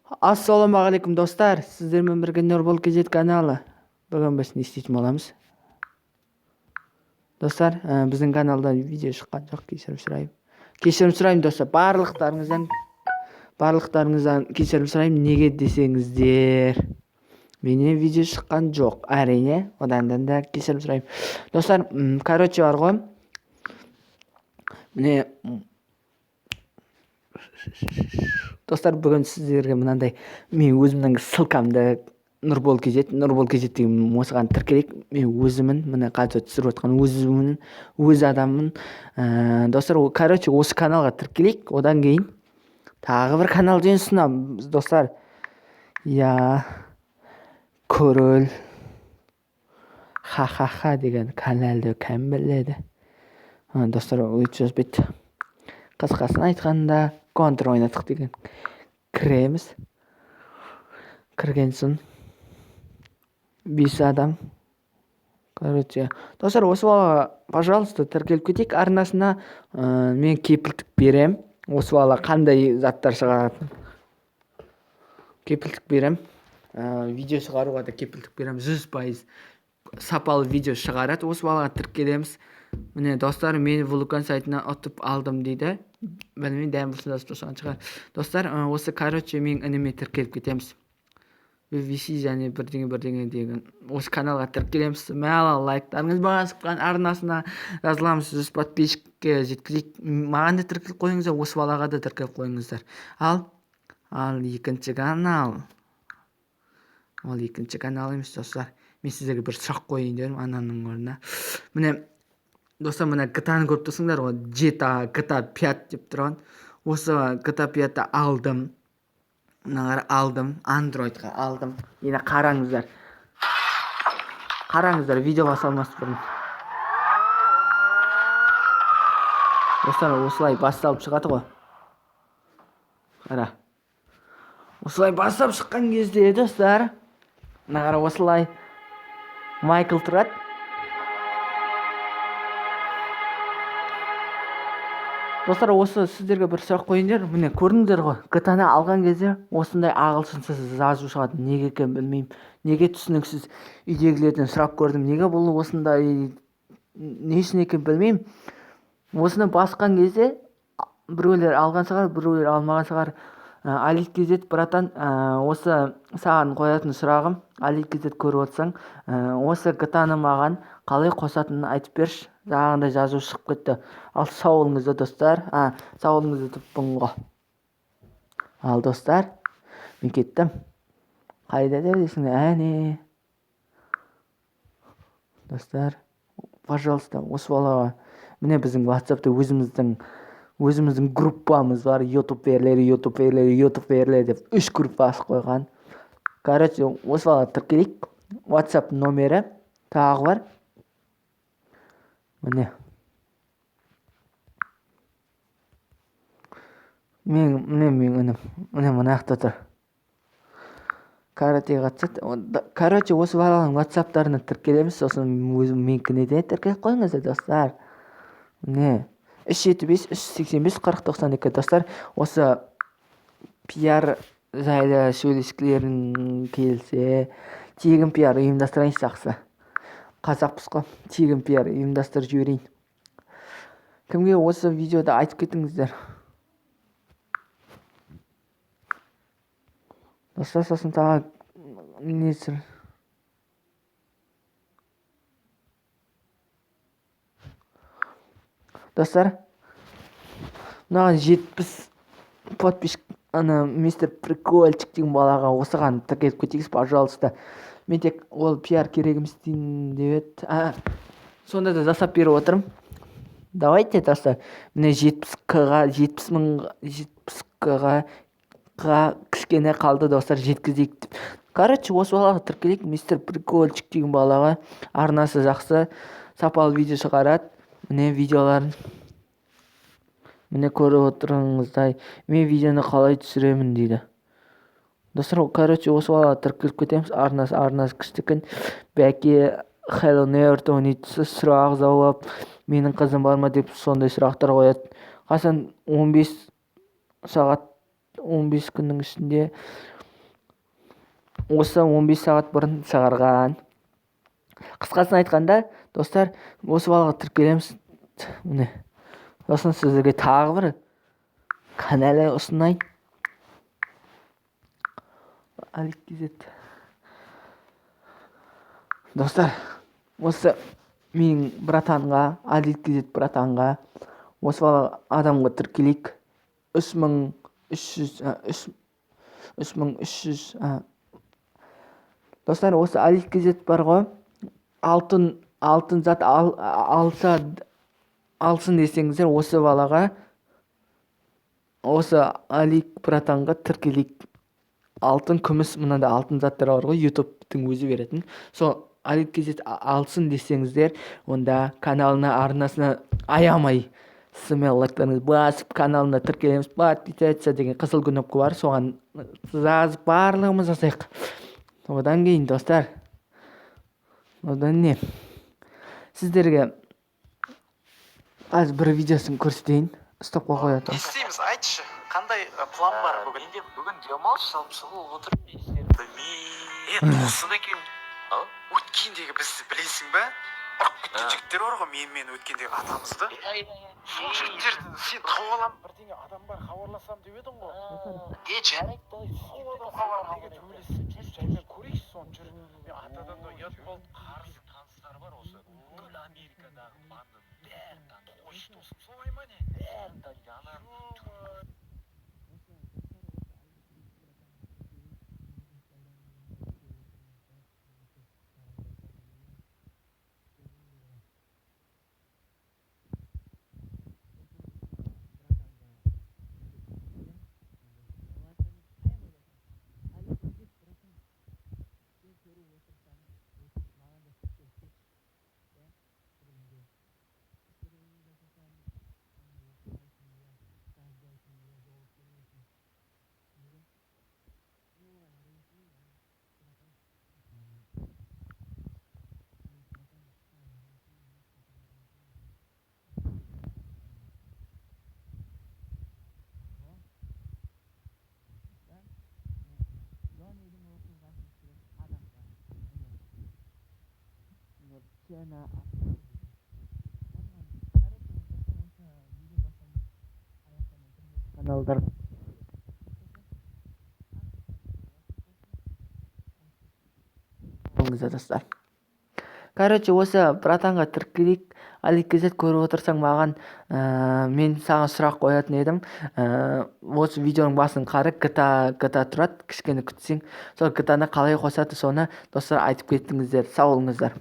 Ассалаумағалейкум достар, сіздермен бірге Нұрбол кезет каналы. Бүгін біз не істейтін боламыз? Достар, біздің каналда видео шыққан жоқ, кешірім сұраймын. Кешірім сұраймын достар, барлықтарыңыздан кешірім сұраймын. Неге десеңіздер, менен видео шыққан жоқ, әрине, одан да кешірім сұраймын. Достар, короче бар ғой. Міне достар, бүгін сіздерге мынандай мен өзімнің ссылкамды Нұрбол кезет деген осыған тіркелейік. Мен өзімін, міне қазір түсіріп отқан өзімін, өз адаммын. Достар, короче осы каналға тіркелейік. Одан кейін тағы бір канал жөн ұсынамын достар. Корөл ха деген каналды кім біледі? Достар, өйтіп жазбайды. Қысқасын айтқанда контр ойнадық деген. Кіреміз. Кірген соң 5 адам. Короче, достар, осы бала, пожалуйста, тіркеліп кетейік. Арнасына мен кепілдік берем. Осы бала қандай заттар шығаратын кепілдік берем. Видео шығаруға да кепілдік берем. 100% сапалы видео шығарады. Осы балаға тіркелеміз. Міне достар, мен вулкан сайтына ұтып алдым дейді. Білмеймін, дәм болсын жасаған шығар. Достар, осы короче мен ініме тіркеліп кетеміз. VVC және бірдеңе деген осы каналға тіркелеміз. Мәлі лайктарыңыз басқан, арнасына жазыламыз. 100 подписчикке жеткізейік. Маған да тіркеліп қойыңыздар, осы балаға да тіркеліп қойыңыздар. Ал екінші канал. Ол екінші канал емес достар. Мен сіздерге бір сұрақ қойайын дедім ананың орнына. Міне достар, мына GTA-ны көріп тұрсыңдар ғой, GTA 5 деп тұрған. Осы GTA 5-ті алдым. Алдым, Androidқа алдым. Енді қараңыздар. Видеоға салмас бұрын. Достар, осылай басталып шығады ғой. Қара. Осылай бастап шыққан кезде достар, қара, осылай Майкл тұрады. Достар, осы сіздерге бір сұрақ қойыңдар. Міне көрдіңдер ғой, GTA-ны алған кезде осындай ағылшынсыз жазу шығады. Неге екен білмеймін. Неге түсініксіз. Үйдегілерден сұрап көрдім. Неге бұл осындай, не үшін екен білмеймін. Осыны басқан кезде біреулер алған шығар, біреулер алмаған шығар. Алит кезет, братан, осы саған қоятын сұрағым. Алит кезет көріп отырсаң, осы GTA-ны маған қалай қосатынын айтып берші. Жаңағындай жазу шығып кетті. Ал сау болыңыздар достар. Сау болыңыздар деппін ғой. Ал достар, мен кеттім. Қайда десің, әне. Достар, пожалуйста, осы балаға. Міне біздің WhatsApp-та өзіміздің группамыз бар. Ютуберлер деп 3 группа ашып қойған. Короче, осы балаға тіркелейік. WhatsApp номері тағы бар. Міне. Міне мынақта тұр. Каратеге қатысады. Короче, осы баланың WhatsApp-тарына тіркелеміз. Сосын менікіне де тіркеліп қойыңыздар достар. Міне 375 385 4092 достар. Осы пиар жайлы сөйлескілерің келсе, тегін пиар ұйымдастырайын жақсы. Қазақпыз ғой, тегін пиар ұйымдастырып жіберейін. Кімге осы видеода айтып кетіңіздер. Достар, сосын тағы несір. Достар, мынаған 70 подписчик, мистер Прикольчик деген балаға осыған тіркеліп кетейікіз, пожалуйста. Мен тек ол пиар керегіміз дейін деп еді. Сонда да жасап беріп отырым. Давайте, достар. Міне 70 мыңға кішкене қалды достар, жеткізейік. Короче, осы балаға тіркелейік. Мистер Прикольчик деген балаға. Арнасы жақсы, сапалы видео шығарады. Міне видеоларын. Міне көріп отырыңыздай. Мен видеоны қалай түсіремін дейді. Достар, короче, осы балаға тіркеліп кетеміз. Арнасы күштікен. Бәке, Hello Nerd ойнайтысы, сұрақ жауап. Менің қызым бар ма деп сондай сұрақтар қояды. Қасан 15 сағат 15 күннің ішінде осы 15 сағат бұрын шығарған. Қысқасын айтқанда, достар, осы балаға тіркелеміз. Міне. Сосын сіздерге тағы бір канал ұсынайын. Достар, осы менің братанға, братанға, осы бала адамға тіркелейік. 3300 Достар, осы айтқан бар ғой, алтын зат алсын десеңіздер, осы балаға, осы братанға тіркелейік. Алтын, күміс, мынада алтын заттар бар ғой, ютубтың өзі беретін. Сол алсын десеңіздер, онда каналына, арнасына аямай лайктарыңызды басып, каналына тіркелеміз, подписаться деген қызыл кнопка бар, соған жазып барлығымыз жасайық. Одан кейін, достар, одан не? Сіздерге аз бір видеосын көрсетейін. Стопқа қояды. Не істейміз, айтшы, қандай план бар бүгін? Бүгін демалыс салып шығып отырып не істейміз? Тосын екен. Өткендегі бізді білесің бе? Ұрып кеткен жігіттер бар ғой, мен өткендегі атамызды. Сол жігіттерді сен тауып аламын, бірдеңе адам бар, хабарласам деп едің ғой. Жарайды, Сол адам хабарласам төбелесіп жаймен көрейікші соны жүр. Мен атадан да ұят болды, қарсы таныстар бар осы. Бүкіл Америкадағы бандың бәрін таниды. Қойшы досым, солай ма не? бәрін таниды, анам. Каналдар. Достар. Короче, осы братанға тіркелейік. Аликезет көріп отырсаң маған, мен саған сұрақ қоятын едім. Осы видеоның басын қары, GTA тұрады, кішкене күтсең. Сол GTA-ны қалай қосады, соны достар айтып кеттіңіздер. Сау болыңыздар.